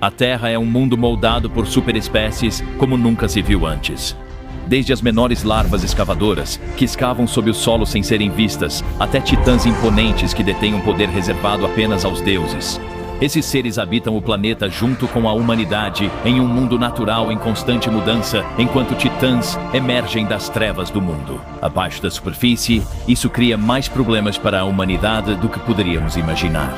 A Terra é um mundo moldado por superespécies como nunca se viu antes. Desde as menores larvas escavadoras, que escavam sob o solo sem serem vistas, até titãs imponentes que detêm um poder reservado apenas aos deuses. Esses seres habitam o planeta junto com a humanidade em um mundo natural em constante mudança, enquanto titãs emergem das trevas do mundo. Abaixo da superfície, isso cria mais problemas para a humanidade do que poderíamos imaginar.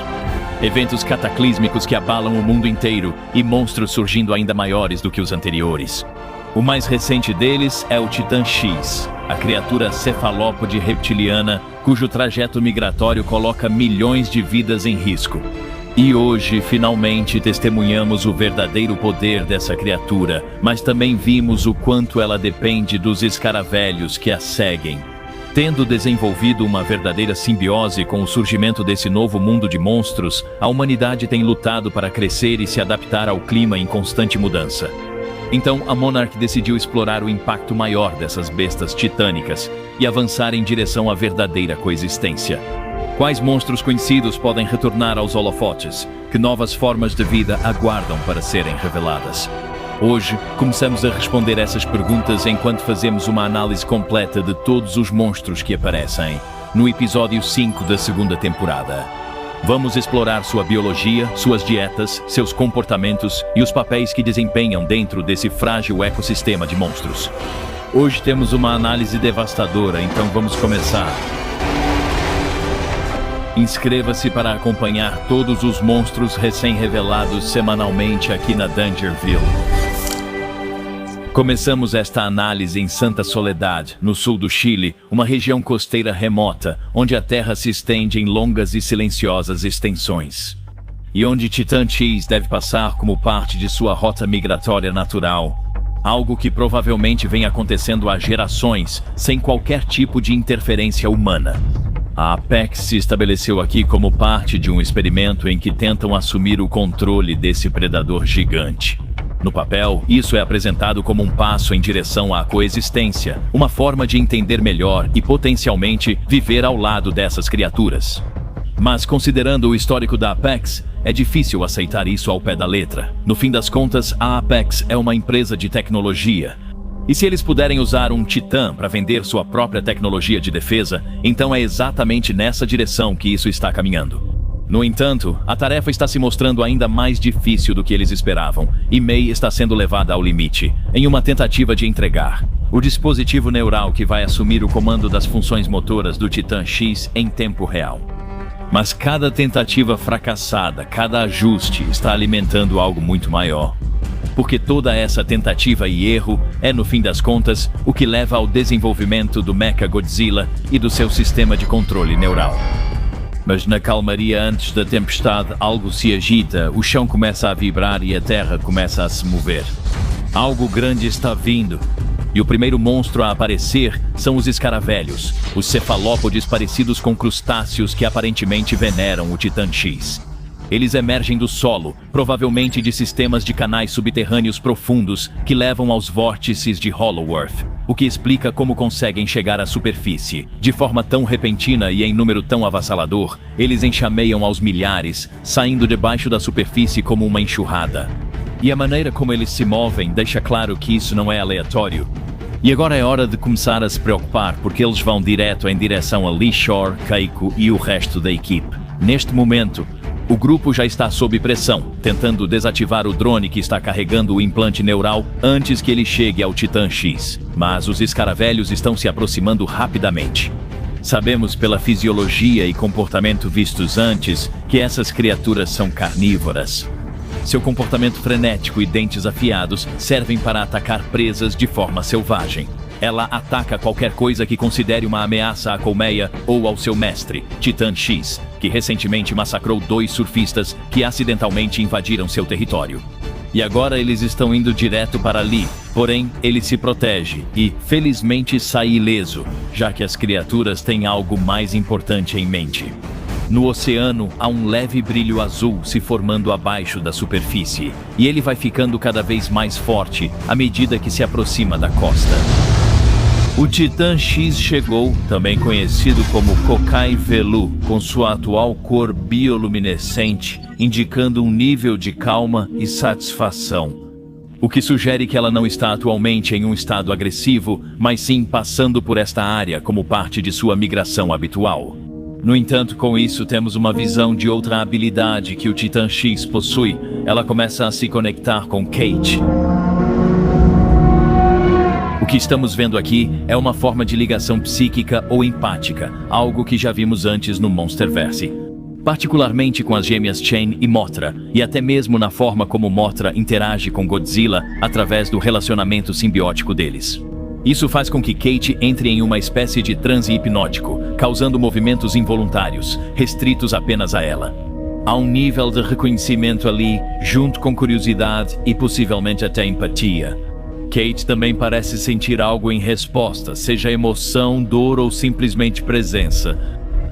Eventos cataclísmicos que abalam o mundo inteiro e monstros surgindo ainda maiores do que os anteriores. O mais recente deles é o Titã X, a criatura cefalópode reptiliana cujo trajeto migratório coloca milhões de vidas em risco. E hoje, finalmente, testemunhamos o verdadeiro poder dessa criatura, mas também vimos o quanto ela depende dos escaravelhos que a seguem. Tendo desenvolvido uma verdadeira simbiose com o surgimento desse novo mundo de monstros, a humanidade tem lutado para crescer e se adaptar ao clima em constante mudança. Então, a Monarch decidiu explorar o impacto maior dessas bestas titânicas e avançar em direção à verdadeira coexistência. Quais monstros conhecidos podem retornar aos holofotes? Que novas formas de vida aguardam para serem reveladas? Hoje, começamos a responder essas perguntas enquanto fazemos uma análise completa de todos os monstros que aparecem no episódio 5 da segunda temporada. Vamos explorar sua biologia, suas dietas, seus comportamentos e os papéis que desempenham dentro desse frágil ecossistema de monstros. Hoje temos uma análise devastadora, então vamos começar. Inscreva-se para acompanhar todos os monstros recém-revelados semanalmente aqui na Dangerville. Começamos esta análise em Santa Soledad, no sul do Chile, uma região costeira remota, onde a terra se estende em longas e silenciosas extensões. E onde Titã X deve passar como parte de sua rota migratória natural. Algo que provavelmente vem acontecendo há gerações, sem qualquer tipo de interferência humana. A Apex se estabeleceu aqui como parte de um experimento em que tentam assumir o controle desse predador gigante. No papel, isso é apresentado como um passo em direção à coexistência, uma forma de entender melhor e potencialmente viver ao lado dessas criaturas. Mas considerando o histórico da Apex, é difícil aceitar isso ao pé da letra. No fim das contas, a Apex é uma empresa de tecnologia. E se eles puderem usar um titã para vender sua própria tecnologia de defesa, então é exatamente nessa direção que isso está caminhando. No entanto, a tarefa está se mostrando ainda mais difícil do que eles esperavam, e May está sendo levada ao limite, em uma tentativa de entregar o dispositivo neural que vai assumir o comando das funções motoras do Titã X em tempo real. Mas cada tentativa fracassada, cada ajuste está alimentando algo muito maior. Porque toda essa tentativa e erro é, no fim das contas, o que leva ao desenvolvimento do Mechagodzilla e do seu sistema de controle neural. Mas na calmaria antes da tempestade, algo se agita, o chão começa a vibrar e a terra começa a se mover. Algo grande está vindo. E o primeiro monstro a aparecer são os escaravelhos, os cefalópodes parecidos com crustáceos que aparentemente veneram o Titã X. Eles emergem do solo, provavelmente de sistemas de canais subterrâneos profundos que levam aos vórtices de Hollow Earth, o que explica como conseguem chegar à superfície. De forma tão repentina e em número tão avassalador, eles enxameiam aos milhares, saindo debaixo da superfície como uma enxurrada. E a maneira como eles se movem deixa claro que isso não é aleatório. E agora é hora de começar a se preocupar, porque eles vão direto em direção a Lee Shore, Keiko e o resto da equipe. Neste momento, o grupo já está sob pressão, tentando desativar o drone que está carregando o implante neural antes que ele chegue ao Titã X. Mas os escaravelhos estão se aproximando rapidamente. Sabemos pela fisiologia e comportamento vistos antes que essas criaturas são carnívoras. Seu comportamento frenético e dentes afiados servem para atacar presas de forma selvagem. Ela ataca qualquer coisa que considere uma ameaça à colmeia ou ao seu mestre, Titã X, que recentemente massacrou 2 surfistas que acidentalmente invadiram seu território. E agora eles estão indo direto para Lee, porém ele se protege e, felizmente, sai ileso, já que as criaturas têm algo mais importante em mente. No oceano, há um leve brilho azul se formando abaixo da superfície, e ele vai ficando cada vez mais forte à medida que se aproxima da costa. O Titã X chegou, também conhecido como Kokai Velu, com sua atual cor bioluminescente, indicando um nível de calma e satisfação. O que sugere que ela não está atualmente em um estado agressivo, mas sim passando por esta área como parte de sua migração habitual. No entanto, com isso temos uma visão de outra habilidade que o Titã X possui. Ela começa a se conectar com Kate. O que estamos vendo aqui é uma forma de ligação psíquica ou empática, algo que já vimos antes no Monsterverse. Particularmente com as gêmeas Chain e Mothra, e até mesmo na forma como Mothra interage com Godzilla através do relacionamento simbiótico deles. Isso faz com que Kate entre em uma espécie de transe hipnótico, causando movimentos involuntários, restritos apenas a ela. Há um nível de reconhecimento ali, junto com curiosidade e possivelmente até empatia. Kate também parece sentir algo em resposta, seja emoção, dor ou simplesmente presença.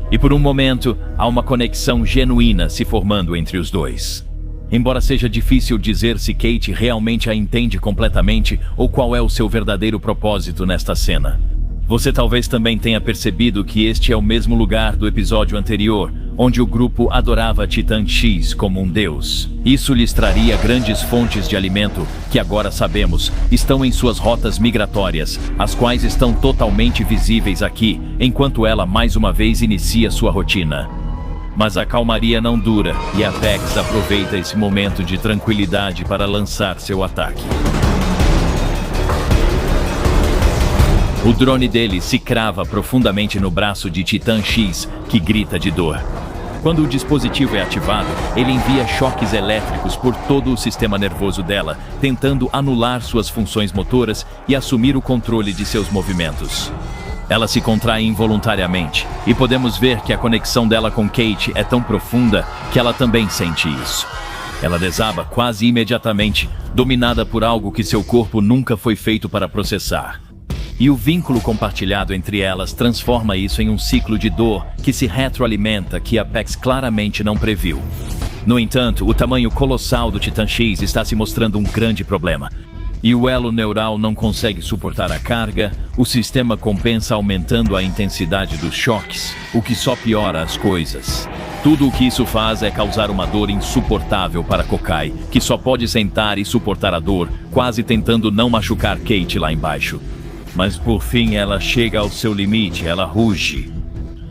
E por um momento, há uma conexão genuína se formando entre os dois. Embora seja difícil dizer se Kate realmente a entende completamente ou qual é o seu verdadeiro propósito nesta cena. Você talvez também tenha percebido que este é o mesmo lugar do episódio anterior, onde o grupo adorava Titã X como um deus. Isso lhes traria grandes fontes de alimento que agora sabemos estão em suas rotas migratórias, as quais estão totalmente visíveis aqui, enquanto ela mais uma vez inicia sua rotina. Mas a calmaria não dura e Apex aproveita esse momento de tranquilidade para lançar seu ataque. O drone dele se crava profundamente no braço de Titã X, que grita de dor. Quando o dispositivo é ativado, ele envia choques elétricos por todo o sistema nervoso dela, tentando anular suas funções motoras e assumir o controle de seus movimentos. Ela se contrai involuntariamente, e podemos ver que a conexão dela com Kate é tão profunda que ela também sente isso. Ela desaba quase imediatamente, dominada por algo que seu corpo nunca foi feito para processar. E o vínculo compartilhado entre elas transforma isso em um ciclo de dor que se retroalimenta que Apex claramente não previu. No entanto, o tamanho colossal do Titã X está se mostrando um grande problema. E o elo neural não consegue suportar a carga, o sistema compensa aumentando a intensidade dos choques, o que só piora as coisas. Tudo o que isso faz é causar uma dor insuportável para Kokai, que só pode sentar e suportar a dor, quase tentando não machucar Kate lá embaixo. Mas por fim ela chega ao seu limite, ela ruge.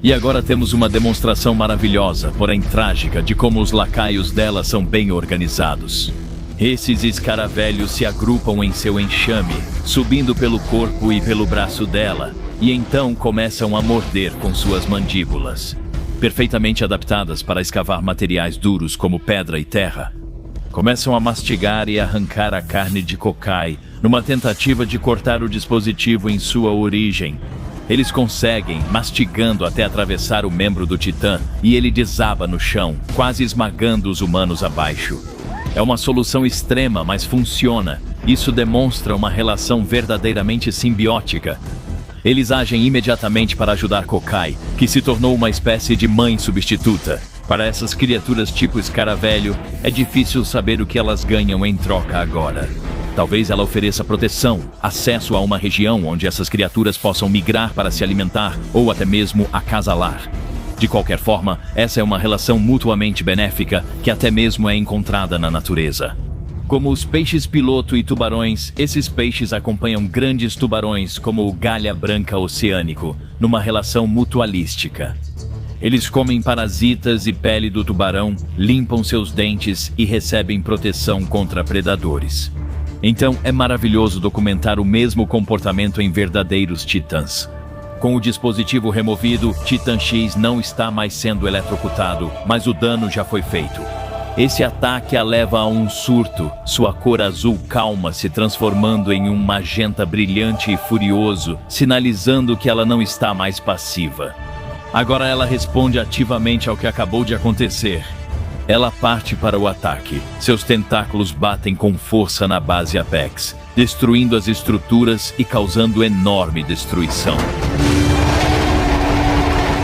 E agora temos uma demonstração maravilhosa, porém trágica, de como os lacaios dela são bem organizados. Esses escaravelhos se agrupam em seu enxame, subindo pelo corpo e pelo braço dela, e então começam a morder com suas mandíbulas, perfeitamente adaptadas para escavar materiais duros como pedra e terra. Começam a mastigar e arrancar a carne de Kokai, numa tentativa de cortar o dispositivo em sua origem. Eles conseguem, mastigando até atravessar o membro do Titã, e ele desaba no chão, quase esmagando os humanos abaixo. É uma solução extrema, mas funciona. Isso demonstra uma relação verdadeiramente simbiótica. Eles agem imediatamente para ajudar Kokai, que se tornou uma espécie de mãe substituta. Para essas criaturas tipo escaravelho, é difícil saber o que elas ganham em troca agora. Talvez ela ofereça proteção, acesso a uma região onde essas criaturas possam migrar para se alimentar ou até mesmo acasalar. De qualquer forma, essa é uma relação mutuamente benéfica que até mesmo é encontrada na natureza. Como os peixes-piloto e tubarões, esses peixes acompanham grandes tubarões como o galha branca oceânico, numa relação mutualística. Eles comem parasitas e pele do tubarão, limpam seus dentes e recebem proteção contra predadores. Então é maravilhoso documentar o mesmo comportamento em verdadeiros titãs. Com o dispositivo removido, Titã X não está mais sendo eletrocutado, mas o dano já foi feito. Esse ataque a leva a um surto, sua cor azul calma se transformando em um magenta brilhante e furioso, sinalizando que ela não está mais passiva. Agora ela responde ativamente ao que acabou de acontecer. Ela parte para o ataque. Seus tentáculos batem com força na base Apex, destruindo as estruturas e causando enorme destruição.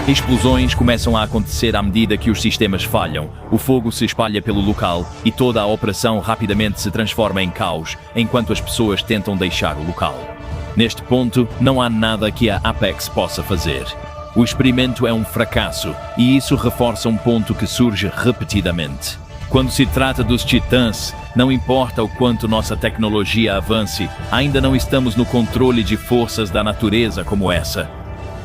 Explosões começam a acontecer à medida que os sistemas falham. O fogo se espalha pelo local e toda a operação rapidamente se transforma em caos, enquanto as pessoas tentam deixar o local. Neste ponto, não há nada que a Apex possa fazer. O experimento é um fracasso, e isso reforça um ponto que surge repetidamente. Quando se trata dos titãs, não importa o quanto nossa tecnologia avance, ainda não estamos no controle de forças da natureza como essa.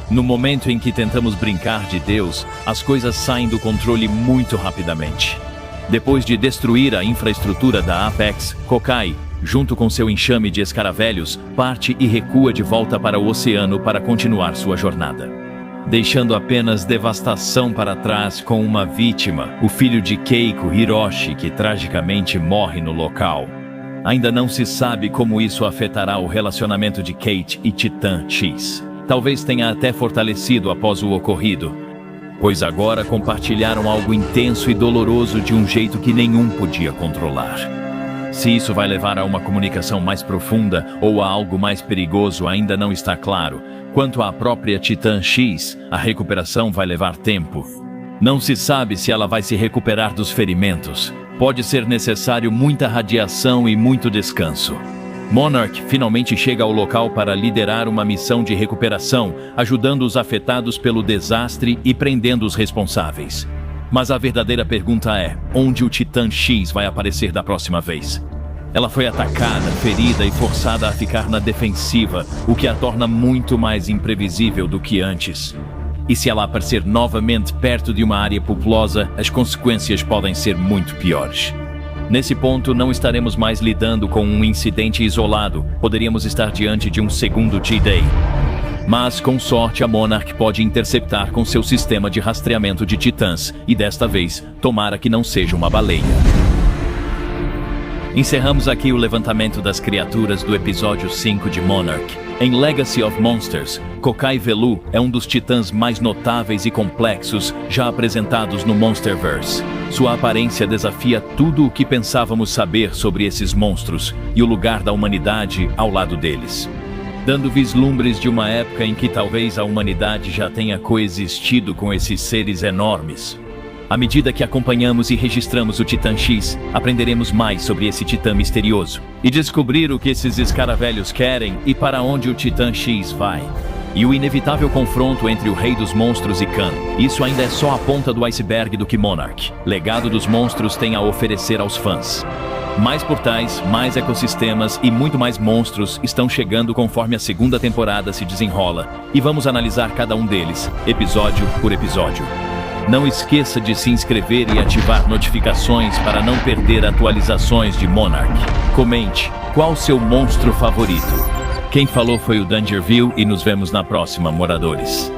No momento em que tentamos brincar de Deus, as coisas saem do controle muito rapidamente. Depois de destruir a infraestrutura da Apex, Kokai, junto com seu enxame de escaravelhos, parte e recua de volta para o oceano para continuar sua jornada, deixando apenas devastação para trás com uma vítima, o filho de Keiko, Hiroshi, que tragicamente morre no local. Ainda não se sabe como isso afetará o relacionamento de Kate e Titã X. Talvez tenha até fortalecido após o ocorrido, pois agora compartilharam algo intenso e doloroso de um jeito que nenhum podia controlar. Se isso vai levar a uma comunicação mais profunda ou a algo mais perigoso ainda não está claro. Quanto à própria Titã X, a recuperação vai levar tempo. Não se sabe se ela vai se recuperar dos ferimentos. Pode ser necessário muita radiação e muito descanso. Monarch finalmente chega ao local para liderar uma missão de recuperação, ajudando os afetados pelo desastre e prendendo os responsáveis. Mas a verdadeira pergunta é, onde o Titã X vai aparecer da próxima vez? Ela foi atacada, ferida e forçada a ficar na defensiva, o que a torna muito mais imprevisível do que antes. E se ela aparecer novamente perto de uma área populosa, as consequências podem ser muito piores. Nesse ponto, não estaremos mais lidando com um incidente isolado, poderíamos estar diante de um segundo T-Day. Mas, com sorte, a Monarch pode interceptar com seu sistema de rastreamento de titãs, e desta vez, tomara que não seja uma baleia. Encerramos aqui o levantamento das criaturas do episódio 5 de Monarch. Em Legacy of Monsters, Kokai Velu é um dos titãs mais notáveis e complexos já apresentados no Monsterverse. Sua aparência desafia tudo o que pensávamos saber sobre esses monstros e o lugar da humanidade ao lado deles, dando vislumbres de uma época em que talvez a humanidade já tenha coexistido com esses seres enormes. À medida que acompanhamos e registramos o Titã X, aprenderemos mais sobre esse titã misterioso e descobrir o que esses escaravelhos querem e para onde o Titã X vai. E o inevitável confronto entre o Rei dos Monstros e Khan. Isso ainda é só a ponta do iceberg do que Monarch, Legado dos Monstros, tem a oferecer aos fãs. Mais portais, mais ecossistemas e muito mais monstros estão chegando conforme a segunda temporada se desenrola, e vamos analisar cada um deles, episódio por episódio. Não esqueça de se inscrever e ativar notificações para não perder atualizações de Monarch. Comente, qual o seu monstro favorito? Quem falou foi o Dangerville e nos vemos na próxima, moradores.